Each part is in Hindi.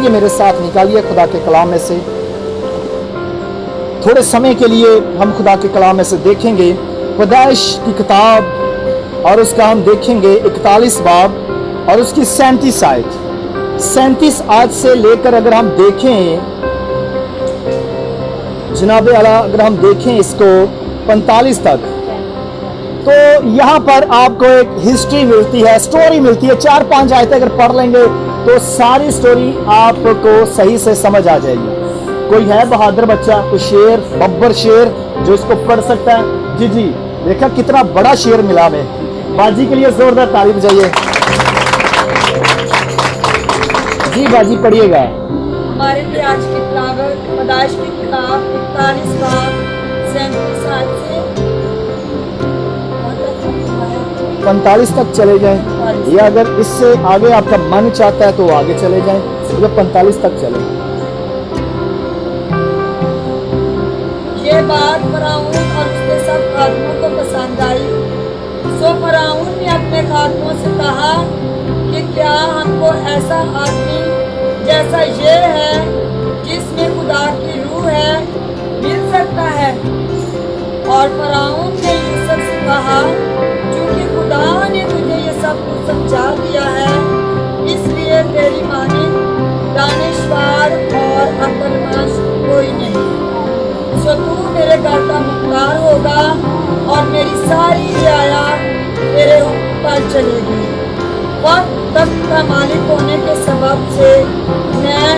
ये मेरे साथ निकालिए खुदा के कलाम में से। थोड़े समय के लिए हम खुदा के कलाम में से देखेंगे पैदाइश की किताब और उसका हम देखेंगे 41 बाब और उसकी 37 आयत। 37 आयत से लेकर अगर हम देखें जनाबे आला, अगर हम देखें इसको 45 तक, तो यहाँ पर आपको एक हिस्ट्री मिलती है, स्टोरी मिलती है। 4-5 आयतें अगर पढ़ लेंगे तो सारी स्टोरी आपको सही से समझ आ जाएगी। कोई है बहादुर बच्चा, कोई शेर, बब्बर शेर जो इसको पढ़ सकता है? जी जी, देखा कितना बड़ा शेर मिला हमें। बाजी के लिए जोरदार ताली बजाइए। जी बाजी पढ़िएगा। हमारे लिए आज की तिलावत पैदाइश की किताब 41 बाब 37 आयत से 45 तक चले जाएं, या अगर इससे आगे आपका मन चाहता है तो आगे चले जाएं, या 45 तक चले। ये बात फराऊन और उसके सब खादमों को पसंद आई। सो फराऊन ने अपने खादमों से कहा कि क्या हमको ऐसा आदमी जैसा ये है जिसमें खुदा की रूह है मिल सकता है? और फराऊन ने यूसुफ से कहा, क्योंकि खुदा ने तुझे ये सब कुछ समझा दिया है, इसलिए तेरी मानिंद दानिशवार और अक्लमंद कोई नहीं। सो तू मेरे घर का मुख्तार होगा और मेरी सारी रियाया तेरे ऊपर चलेगी। वक्त तक का मालिक होने के सबब से मैं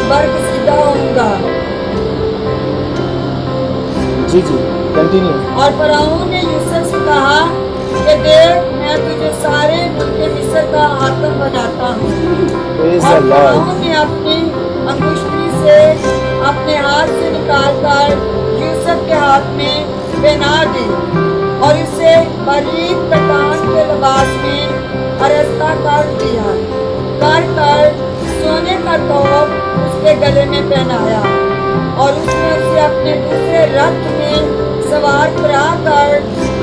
बरगज़ीदा होऊंगा। जी जी, कंटिन्यू। और फराऊन ने यूसुफ से कहा कि देख, मैं तुझे सारे मुल्क मिस्र का हाकिम बनाता हूँ। और फराऊन ने अपनी अंगुष्ठी से अपने हाथ से निकालकर यूसुफ के हाथ में पहना दी और उसे बारीक कटान के लिबास में आरास्ता कर दिया। कर सोने का तोप उसके गले में पहनाया और उसने उसे अपने दूसरे रथ में सवार कराकर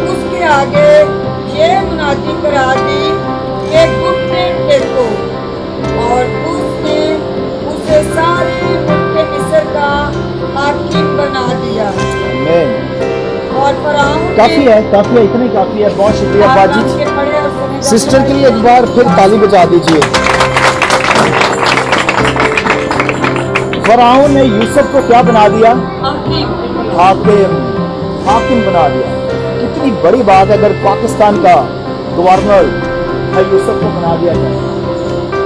उसके आगे ये मुनादी करा दी कि घुटने टेको, और उसने उसे सारे मुल्क मिस्र का हाकिम बना दिया। और फराऊन काफी है, इतने काफी है। बहुत शुक्रिया बाजी। सिस्टर के लिए एक बार फिर ताली बजा दीजिए। फराऊन ने यूसुफ को क्या बना दिया? हाकिम बना दिया। कितनी बड़ी बात है अगर पाकिस्तान का गवर्नर यूसुफ को बना दिया जाए,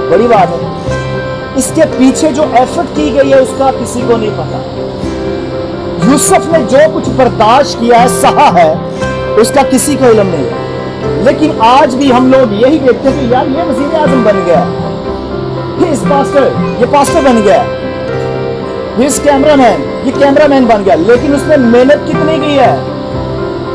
बड़ी बात है। इसके पीछे जो एफर्ट की गई है उसका किसी को नहीं पता। यूसुफ ने जो कुछ बर्दाश्त किया है, सहा है, उसका किसी को इल्म नहीं है। लेकिन आज भी हम लोग यही देखते हैं कि यार ये वज़ीर आज़म बन गया, ये पास्टर बन गया, ये कैमरामैन बन गया। लेकिन उसने मेहनत कितनी की है?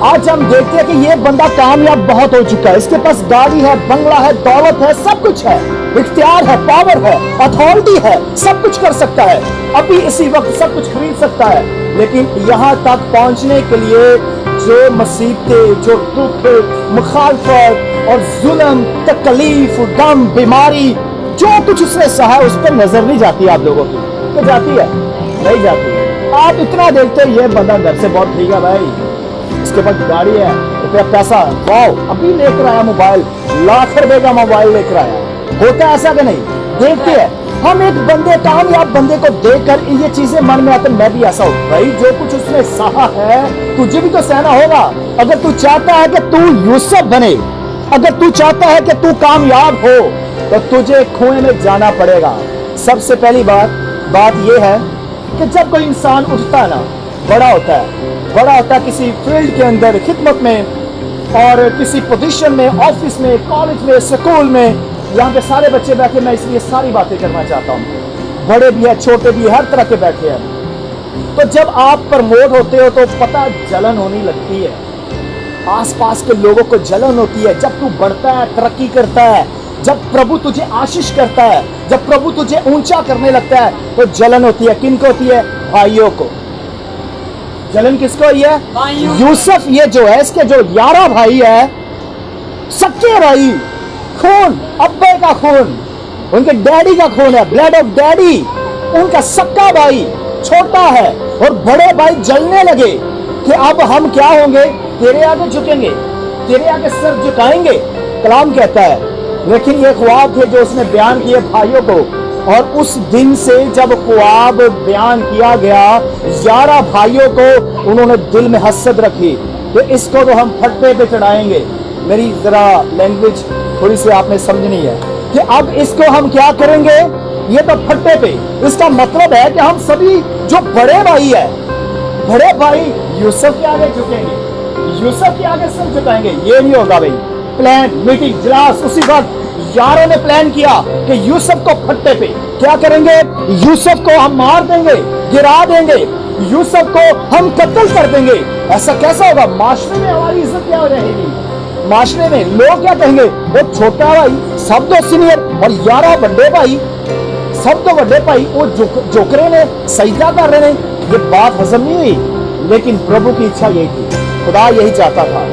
आज हम देखते हैं कि ये बंदा कामयाब बहुत हो चुका है। इसके पास गाड़ी है, बंगला है, दौलत है, सब कुछ है, इख्तियार है, पावर है, अथॉरिटी है, सब कुछ कर सकता है, अभी इसी वक्त सब कुछ खरीद सकता है। लेकिन यहाँ तक पहुंचने के लिए जो मुसीबतें, जो दुख, मुखालफत और जुल्म, तकलीफ, गम, बीमारी, जो कुछ उसने सहा उस पर नजर नहीं जाती आप लोगों की। तो जाती है? नहीं जाती। आप इतना देखते हैं ये बंदा घर से बहुत ठीक है भाई, इसके पास गाड़ी है, रुपया पैसा, वाओ, अभी लेकर आया मोबाइल, लाख रुपए का मोबाइल लेकर आया। होता है ऐसा कि नहीं? देखते हैं हम एक बंदे, कामयाब बंदे को देखकर ये चीजें मन में आते, मैं भी ऐसा हूं भाई। जो कुछ उसने सहा है तुझे भी तो सहना होगा। अगर तू चाहता है कि तू यूसुफ बने, अगर तू चाहता है कि तू कामयाब हो, तो तुझे कुएं में जाना पड़ेगा। सबसे पहली बात यह है कि जब कोई इंसान उठता है ना, बड़ा होता है किसी फील्ड के अंदर, खिदमत में और किसी पोजीशन में, ऑफिस में, कॉलेज में, स्कूल में, यहाँ पे सारे बच्चे बैठे, मैं इसलिए सारी बातें करना चाहता हूँ। बड़े भी है, छोटे भी, हर तरह के बैठे हैं। तो जब आप प्रमोट होते हो तो पता जलन होने लगती है, आसपास के लोगों को जलन होती है। जब तू बढ़ता है, तरक्की करता है, जब प्रभु तुझे आशीष करता है, जब प्रभु तुझे ऊंचा करने लगता है, तो जलन होती है। किनको होती है? भाइयों को। जलन किसको हुई है? यूसुफ ये जो है, इसके जो 11 भाई है, सच्चे भाई, खून, अब्बे का खून, उनके डैडी का खून है, ब्लड ऑफ डैडी। उनका सक्का भाई छोटा है और बड़े भाई जलने लगे कि अब हम क्या होंगे, तेरे आगे झुकेंगे, तेरे आगे सर झुकाएंगे। कलाम कहता है, लेकिन ये ख्वाब थे जो उसने बयान किए भाइयों को, और उस दिन से जब ख्वाब बयान किया गया 11 भाइयों को उन्होंने दिल में हसद रखी कि इसको तो हम फट्टे पे चढ़ाएंगे। मेरी जरा लैंग्वेज थोड़ी सी आपने समझनी है कि अब इसको हम क्या करेंगे, ये तो फट्टे पे। इसका मतलब है कि हम सभी जो बड़े भाई है, बड़े भाई यूसुफ के आगे झुकेंगे, यूसुफ के आगे सर झुकाएंगे। ये नहीं होगा भाई। प्लान, मीटिंग, इजलास, उसी वक्त यारों ने प्लान किया कि यूसुफ को फट्टे पे क्या करेंगे, यूसुफ को हम मार देंगे, गिरा देंगे, यूसुफ को हम कत्ल कर देंगे। ऐसा कैसा होगा? माशरे में हमारी इज्जत क्या रहेगी? माशरे में लोग क्या कहेंगे, वो छोटा भाई सब तो सीनियर और 11 बड़े भाई सब तो बड़े भाई वो जोकरे ने सजदा कर रहे हैं। ये बात हजम नहीं हुई, लेकिन प्रभु की इच्छा यही थी, खुदा यही चाहता था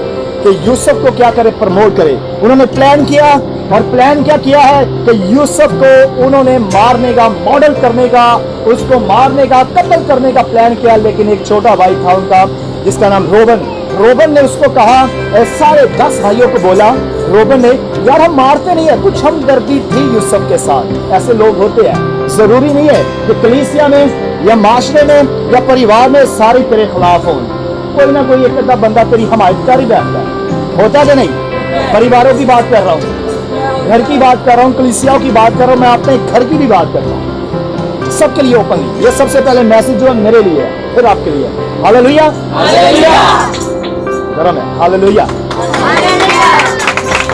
कि यूसुफ को क्या करे, प्रमोट करे। उन्होंने प्लान किया, और प्लान क्या किया है कि यूसुफ को उन्होंने मारने का, मॉडल करने का, उसको मारने का, कत्ल करने का प्लान किया। लेकिन एक छोटा भाई था उनका जिसका नाम रोबन ने उसको कहा, सारे 10 भाइयों को बोला, रोबन ने, यार हम मारते नहीं है, कुछ हमदर्दी थी यूसुफ के साथ। ऐसे लोग होते हैं, जरूरी नहीं है कि कलीसिया में या माशरे में या परिवार में सारे तेरे खिलाफ हो। कोई ना कोई एक बंदा तेरी हमायतकारी बैठता है, होता कि नहीं? परिवारों की बात कर रहा हूँ, घर की बात कर रहा हूँ, कलीसियाओं की बात कर रहा हूँ, मैं अपने घर की भी बात कर रहा हूँ, सबके लिए ओपनली। ये सबसे पहले मैसेज जो है मेरे लिए है, फिर आपके लिए। Hallelujah, hallelujah.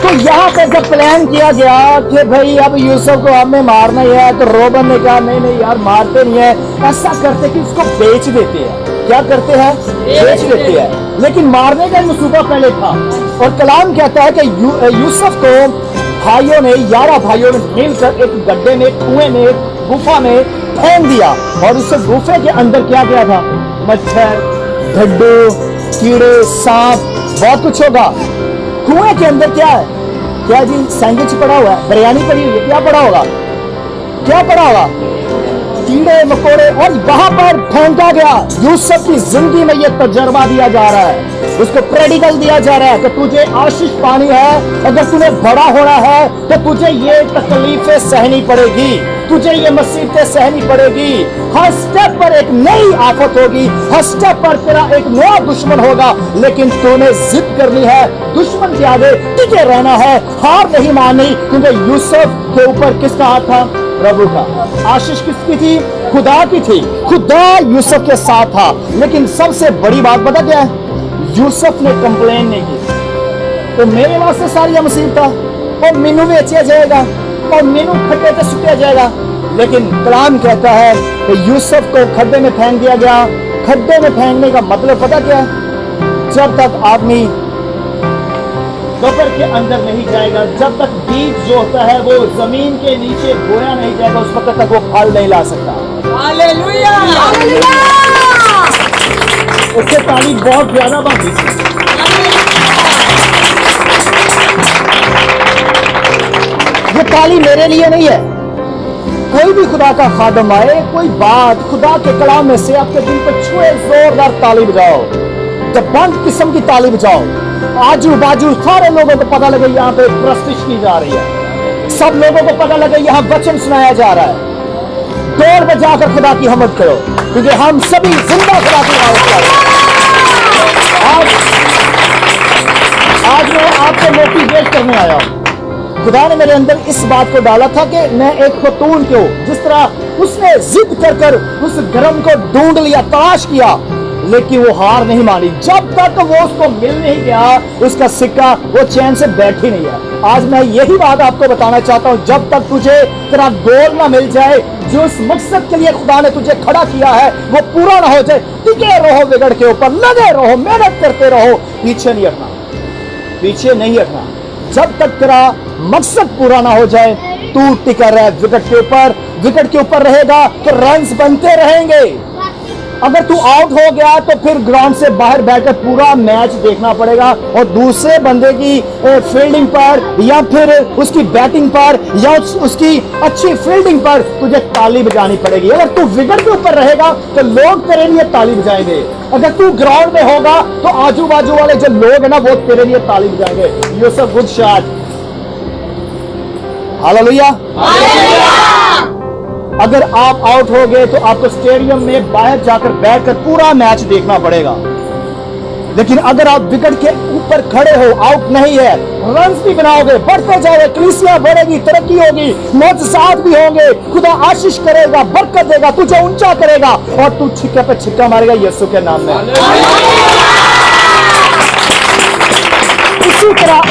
तो यहाँ पे जब प्लान किया गया कि भाई अब यूसुफ को हमें मारना ही है, तो रोबन ने कहा नहीं नहीं यार मारते नहीं है, ऐसा करते कि उसको बेच देते हैं। क्या करते हैं? बेच देते हैं। लेकिन मारने का मंसूबा पहले था। और कलाम कहता है कि यूसुफ को भाइयों ने, 11 भाइयों ने मिलकर एक गड्ढे में, कुएं में, गुफा में फेंक दिया। और उस गुफे के अंदर क्या गया था? मच्छर, ढड्डू, कीड़े, सांप, बहुत कुछ होगा। कुएं के अंदर क्या है? क्या जी? सैंडविच पड़ा हुआ है, बिरयानी पड़ी हुई है, क्या पड़ा होगा? क्या पड़ा होगा? कीड़े मकोड़े। और वहां पर फेंका गया। यूसुफ की जिंदगी में यह तजर्बा दिया जा रहा है, उसको प्रेडिकल दिया जा रहा है कि तुझे आशीष पानी है, अगर तूने बड़ा होना है तो तुझे ये तकलीफें सहनी पड़ेगी, तुझे ये मुसीबतें सहनी पड़ेगी। हर स्टेप पर एक नई आफत होगी, हर स्टेप पर तेरा एक नया दुश्मन होगा, लेकिन तूने जिद करनी है, दुश्मन के आगे टिके रहना है, हार नहीं माननी। क्योंकि यूसुफ के ऊपर किसका हाथ था? प्रभु का। आशीष किसकी थी? खुदा की थी। खुदा यूसुफ के साथ था। लेकिन सबसे बड़ी बात पता क्या है? यूसुफ ने कंप्लेन नहीं की। तो मेरे वास्ते सारी मुसीबत और मेनू बेचा जाएगा और मेनू खड्डे पे सुटिया जाएगा। लेकिन कलाम कहता है कि यूसुफ को खड्डे में फेंक दिया गया। खड्डे में फेंकने का मतलब पता क्या है? जब तक आदमी कब्र के अंदर नहीं जाएगा, जब तक बीज जो होता है वो जमीन के नीचे बोया नहीं जाएगा, उस वक्त तक वो फल नहीं ला सकता। Hallelujah, hallelujah. उससे तारीफ बहुत ज्यादा बाकी थी। ये ताली मेरे लिए नहीं है। कोई भी खुदा का खादम आए, कोई बात खुदा के कलाम में से आपके दिल को छुए, जोरदार ताली बजाओ, जबरदस्त किस्म की ताली बजाओ। आजू बाजू सारे लोगों को पता लगे यहाँ पे प्रस्तुत की जा रही है, सब लोगों को पता लगे यहाँ वचन सुनाया जा रहा है। दौड़ में जाकर खुदा की हमद करो, क्योंकि हम सभी जिंदा खुदा की इबादत कर रहे हैं। आज मैं आपको मोटिवेट करने आया हूँ। खुदा ने मेरे अंदर इस बात को डाला था कि मैं एक खतून को, जिस तरह उसने जिद कर कर उस गरम को ढूंढ लिया, तलाश किया, लेकिन वो हार नहीं मानी। जब तक वो उसको मिल नहीं गया, उसका सिक्का वो चैन से बैठ ही नहीं है। आज मैं यही बात आपको बताना चाहता हूँ, जब तक तुझे तेरा गोल ना मिल जाए, जो उस मकसद के लिए खुदा ने तुझे खड़ा किया है वो पूरा ना हो जाए, टिके रहो, विगड़ के ऊपर लगे रहो, मेहनत करते रहो, पीछे नहीं हटना, पीछे नहीं हटना। जब तक तेरा मकसद पूरा ना हो जाए, तू टिका रहे विकेट के ऊपर। विकेट के ऊपर रहेगा तो रन्स बनते रहेंगे। अगर तू आउट हो गया तो फिर ग्राउंड से बाहर बैठकर पूरा मैच देखना पड़ेगा और दूसरे बंदे की फील्डिंग पर या फिर उसकी बैटिंग पर या उसकी अच्छी फील्डिंग पर तुझे ताली बजानी पड़ेगी। अगर तू विकेट के ऊपर रहेगा तो लोग तेरे लिए ताली बजाएंगे, अगर तू ग्राउंड में होगा तो आजू बाजू वाले जो लोग हैं ना वो तेरे लिए ताली बजाएंगे। यू सब गुड शॉट, हालेलुया। अगर आप आउट हो गए तो आपको स्टेडियम में बाहर जाकर बैठकर पूरा मैच देखना पड़ेगा, लेकिन अगर आप विकेट के ऊपर खड़े हो, आउट नहीं है, रन्स भी बनाओगे, बढ़ते जाओगे, कलीसिया बढ़ेगी, तरक्की होगी, मौजज़ात भी होंगे, खुदा आशीष करेगा, बरकत देगा, तुझे ऊंचा करेगा और तू छिक्के पे छिक्का मारेगा यीशु के नाम में।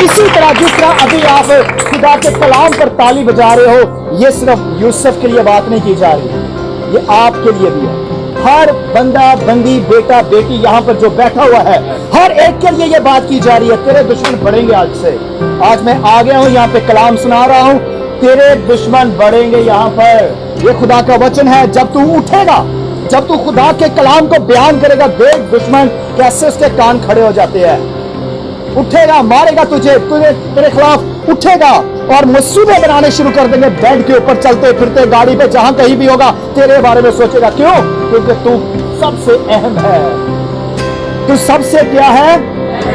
इसी तरह जिस तरह अभी आप खुदा के कलाम पर ताली बजा रहे हो, ये सिर्फ यूसुफ के लिए बात नहीं की जा रही, ये आपके लिए भी है। हर बंदा बंदी बेटा बेटी यहाँ पर जो बैठा हुआ है, हर एक के लिए ये बात की जा रही है। तेरे दुश्मन बढ़ेंगे आज से। आज मैं आ गया हूँ यहाँ पे कलाम सुना रहा हूँ, तेरे दुश्मन बढ़ेंगे यहाँ पर। ये खुदा का वचन है। जब तू उठेगा, जब तू खुदा के कलाम को बयान करेगा, देख दुश्मन कैसे उसके कान खड़े हो जाते हैं। उठेगा, मारेगा तुझे, तेरे खिलाफ उठेगा और मुसीबत बनाने शुरू कर देंगे। बेड के ऊपर चलते फिरते, गाड़ी पे, जहां कहीं भी होगा, तेरे बारे में सोचेगा। क्यों? क्योंकि तू सबसे अहम है, तू सबसे क्या है?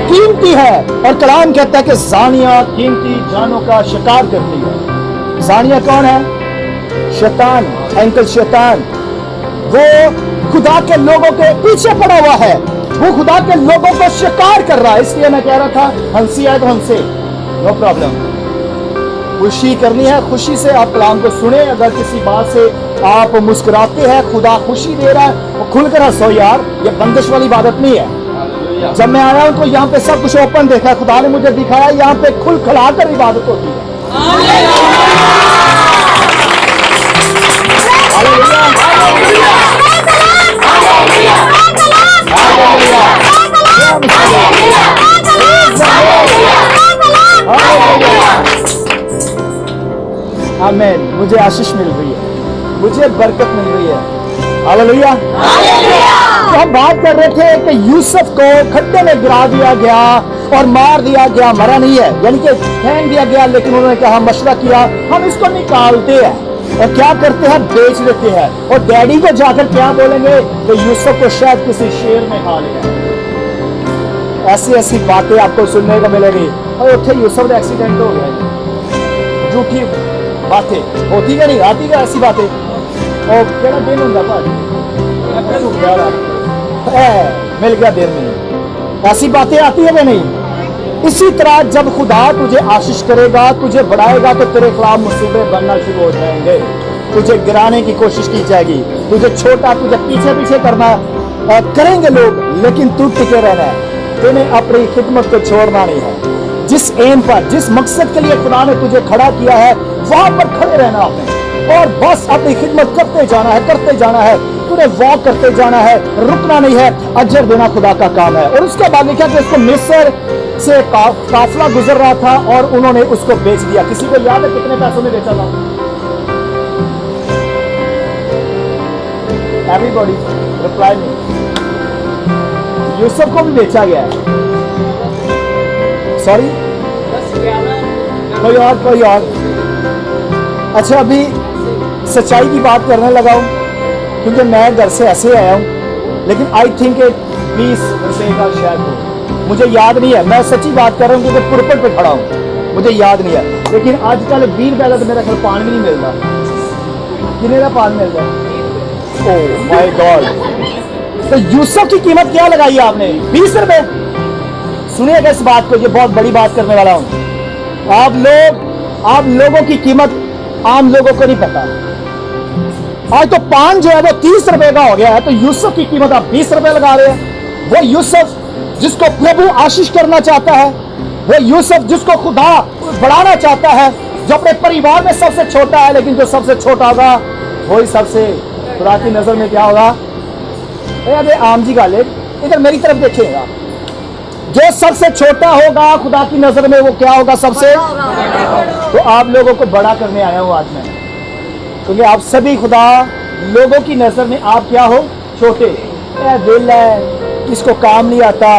कीमती है। और कलाम कहता है कि जानिया कीमती जानों का शिकार करती है। जानिया कौन है? शैतान, अंकल शैतान। वो खुदा के लोगों के पीछे पड़ा हुआ है, वो खुदा के लोगों को शिकार कर रहा है। इसलिए मैं कह रहा था हंसी आए तो हंसे, नो प्रॉब्लम। खुशी करनी है, खुशी से आप कलाम को सुने। अगर किसी बात से आप मुस्कुराते हैं, खुदा खुशी दे रहा है, वो खुलकर हंसो यार। ये बंदिश वाली इबादत नहीं है। जब मैं आया हूं तो यहाँ पे सब कुछ ओपन देखा, खुदा ने मुझे दिखाया यहाँ पे खुल खिला कर इबादत होती है। आमीन। मुझे आशीष मिल रही है, मुझे बरकत मिल रही है। हालेलुया। तो हम बात कर रहे थे कि यूसुफ को खड्डे में गिरा दिया गया और मार दिया गया, मरा नहीं है, यानी कि फेंक दिया गया। लेकिन उन्होंने कहा, मशवरा किया, हम इसको निकालते हैं और क्या करते हैं? बेच देते हैं। और डैडी को जाकर क्या बोलेंगे कि यूसुफ को शायद किसी शेर ने खा लिया। ऐसी ऐसी बातें आपको सुनने को मिलेगी। और उठे यूसुफ का एक्सीडेंट हो गया। झूठी बातें होती क्या नहीं आती क्या ऐसी बातें? और केड़ा दिन होगा भाई, मिल गया दिन में, ऐसी बातें आती है क्या नहीं? इसी तरह जब खुदा तुझे आशीष करेगा, तुझे बढ़ाएगा, तो तेरे खिलाफ मुसीबतें बनना शुरू हो जाएंगे। तुझे गिराने की कोशिश की जाएगी, तुझे छोटा, तुझे पीछे पीछे करना करेंगे लोग, लेकिन तू टिके रहना है। तूने अपनी खिदमत को छोड़ना नहीं है। जिस एम पर, जिस मकसद के लिए खुदा ने तुझे खड़ा किया है, वहां पर खड़े रहना आपने और बस अपनी खिदमत करते जाना है, करते जाना है। तूने वॉक करते जाना है, रुकना नहीं है। अजर देना खुदा का काम है। और उसके बाद लिखा कि उसको मिस्र से काफिला गुजर रहा था और उन्होंने उसको बेच दिया। किसी को याद है कितने पैसों में बेचा था? Everybody reply me. यूसुफ को भी बेचा गया है। सॉरी, कोई और। अच्छा, अभी सच्चाई की बात करने लगा हूं क्योंकि मैं घर से ऐसे आया हूं, लेकिन आई थिंक 20 रुपए का शायद हो, मुझे याद नहीं है। मैं सच्ची बात कर रहा हूं क्योंकि पुरपट पे खड़ा हूं, मुझे याद नहीं है। लेकिन आजकल 20 रुपए का तो मेरा ख्याल पान भी नहीं मिलता। कितने का पान मिलता है? Oh my God. तो यूसुफ की कीमत क्या लगाई है आपने? 20 रुपए। सुनिएगा इस बात को, ये बहुत बड़ी बात करने वाला हूं। आप लोगों की कीमत आम लोगों को नहीं पता। आज तो पान जो है वो 30 रुपए का हो गया है, तो यूसुफ की कीमत आप 20 रुपए लगा रहे हैं। वो यूसुफ जिसको प्रभु आशीष करना चाहता है, वो यूसुफ जिसको खुदा बढ़ाना चाहता है, जो अपने परिवार में सबसे छोटा है, लेकिन जो सबसे छोटा होगा वही सबसे खुदा की नजर में क्या होगा? अरे आम जी गाले, इधर मेरी तरफ देखिएगा। जो सबसे छोटा होगा खुदा की नजर में वो क्या होगा? सबसे। तो आप लोगों को बड़ा करने आया हूं आज मैं, क्योंकि आप सभी खुदा लोगों की नजर में आप क्या हो? छोटे। ये वेला है, इसको काम नहीं आता,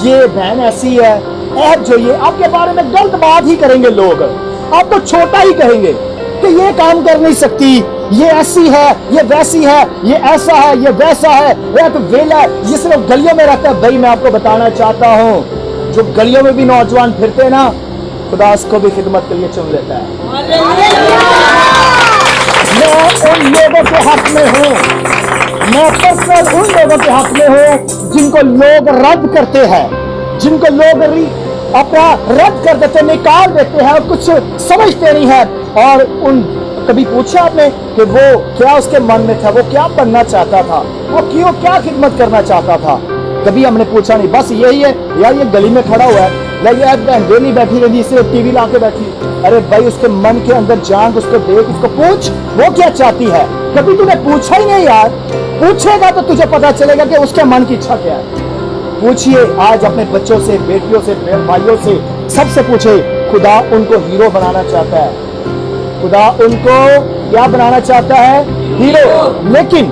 ये बहन ऐसी है, ऐप जो ये आपके बारे में गलत बात ही करेंगे लोग, आपको छोटा ही कहेंगे कि ये काम कर नहीं सकती, ये ऐसी है, ये वैसी है, ये ऐसा है, ये वैसा है, ये तो वेला है, ये सिर्फ गलियों में रहता है। भाई मैं आपको बताना चाहता हूँ, जो गलियों में भी नौजवान फिरते हैं ना, खुदा उसको भी खिदमत के लिए चुन लेता है। मैं उन लोगों के हक में हूँ, मैं पर्सनल उन लोगों के हक में हूँ जिनको लोग रद्द करते हैं, जिनको लोग अपना रद्द कर देते, निकाल देते हैं और कुछ समझते नहीं है। और उन कभी पूछा आपने कि वो क्या उसके मन में था, वो क्या बनना चाहता था, वो क्यों क्या खिदमत करना चाहता था? कभी हमने पूछा नहीं, बस यही है यार, ये गली में खड़ा हुआ है, डेली बैठी रहती, सिर्फ टीवी ला के बैठी। अरे भाई उसके मन के अंदर जान, उसको देख, उसको पूछ वो क्या चाहती है। कभी तूने पूछा ही नहीं यार, पूछेगा तो तुझे पता चलेगा कि उसके मन की इच्छा क्या है। पूछिए आज अपने बच्चों से, बेटियों से, भाइयों से, सबसे पूछे, खुदा उनको हीरो बनाना चाहता है, खुदा उनको क्या बनाना चाहता है? हीरो। लेकिन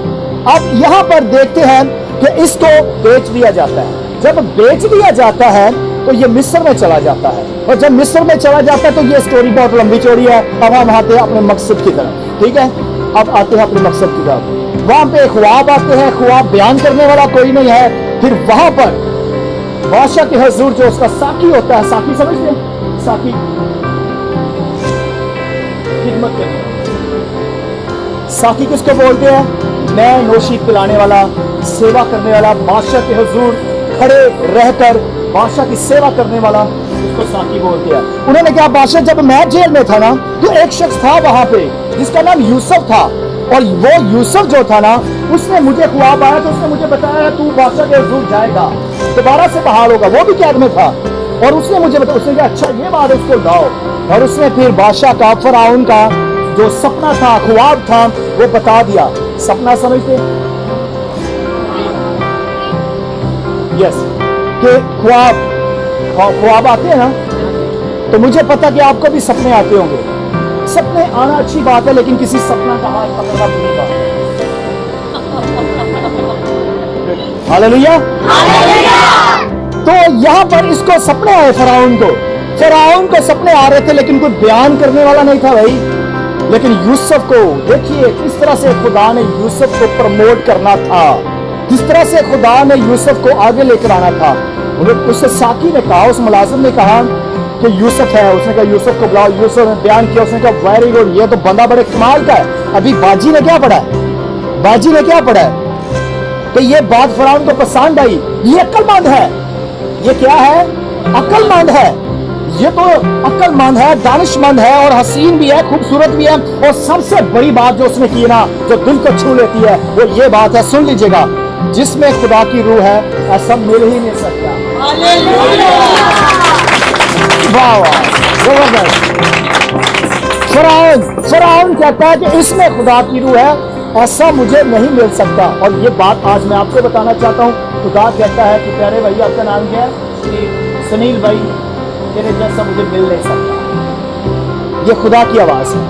अब यहाँ पर देखते हैं कि इसको बेच दिया जाता है। जब बेच दिया जाता है तो ये मिस्र में चला जाता है, और जब मिस्र में चला जाता है तो ये स्टोरी बहुत लंबी चौड़ी है। अब हम आते हैं अपने मकसद की तरफ, ठीक है? अब आते हैं अपने मकसद की तरफ। वहां पे ख्वाब आते हैं, ख्वाब बयान करने वाला कोई नहीं है। फिर वहां पर बादशाह के हुजूर जो उसका साकी होता है, साकी समझते हैं? साकी खिदमत करने, साकी किसको बोलते हैं? नए नोशी पिलाने वाला, सेवा करने वाला, बादशाह के हुजूर खड़े रहकर बादशाह की सेवा करने वाला, उसको साकी बोलते हैं। उन्होंने क्या, बादशाह जब मैं जेल में था ना, तो एक शख्स था वहां पे जिसका नाम यूसुफ था, और वो यूसुफ जो था ना, उसने मुझे ख्वाब आया तो उसने मुझे बताया तू बादशाह के हुजूर जाएगा, दोबारा से बहाल होगा। वो भी कैद में था और उसने मुझे बताया, उसने कहा अच्छा ये बात है, उसको लाओ। और उसने फिर बादशाह का, फराउन का जो सपना था, ख्वाब था, वो बता दिया। सपना समझते? यस, कि ख्वाब आते हैं ना, तो मुझे पता कि आपको भी सपने आते होंगे। सपने आना अच्छी बात है, लेकिन किसी सपना का हाथ पकड़ना बुरी बात है। हालेलुया। तो यहां पर इसको सपने आए, फराउन को सपने आ रहे थे, लेकिन कोई बयान करने वाला नहीं था भाई। लेकिन यूसुफ को देखिए किस तरह से खुदा ने यूसुफ को प्रमोट करना था, किस तरह से खुदा ने यूसुफ को आगे लेकर आना था। उससे साकी ने कहा, उस मुलाजिम ने कहा कि यूसुफ है, उसने कहा यूसुफ को बुलाओ। यूसुफ ने बयान किया, उसने कहा वेरी गुड, ये तो बंदा बड़े कमाल का है। अभी बाजी ने क्या पढ़ा है? बाजी ने क्या पढ़ा है? तो ये बात फराउन को पसंद आई, ये अक्लमंद है। ये क्या है? अक्लमंद है। ये तो अक्लमंद है, दानिशमंद है, और हसीन भी है, खूबसूरत भी है। और सबसे बड़ी बात जो उसने की ना, जो दिल को छू लेती है, वो ये बात है, सुन लीजिएगा, जिसमें खुदा की रूह है ऐसा मिल ही नहीं सकता। वाह वाह, जबरदस्त। फराउन कहता है कि इसमें खुदा की रूह है, ऐसा मुझे नहीं मिल सकता। और ये बात आज मैं आपको बताना चाहता हूँ। खुदा कहता है कि प्यारे भाई, आपका नाम क्या है? सुनील भाई, तेरे जैसा मुझे मिल नहीं सकता। ये खुदा की आवाज है।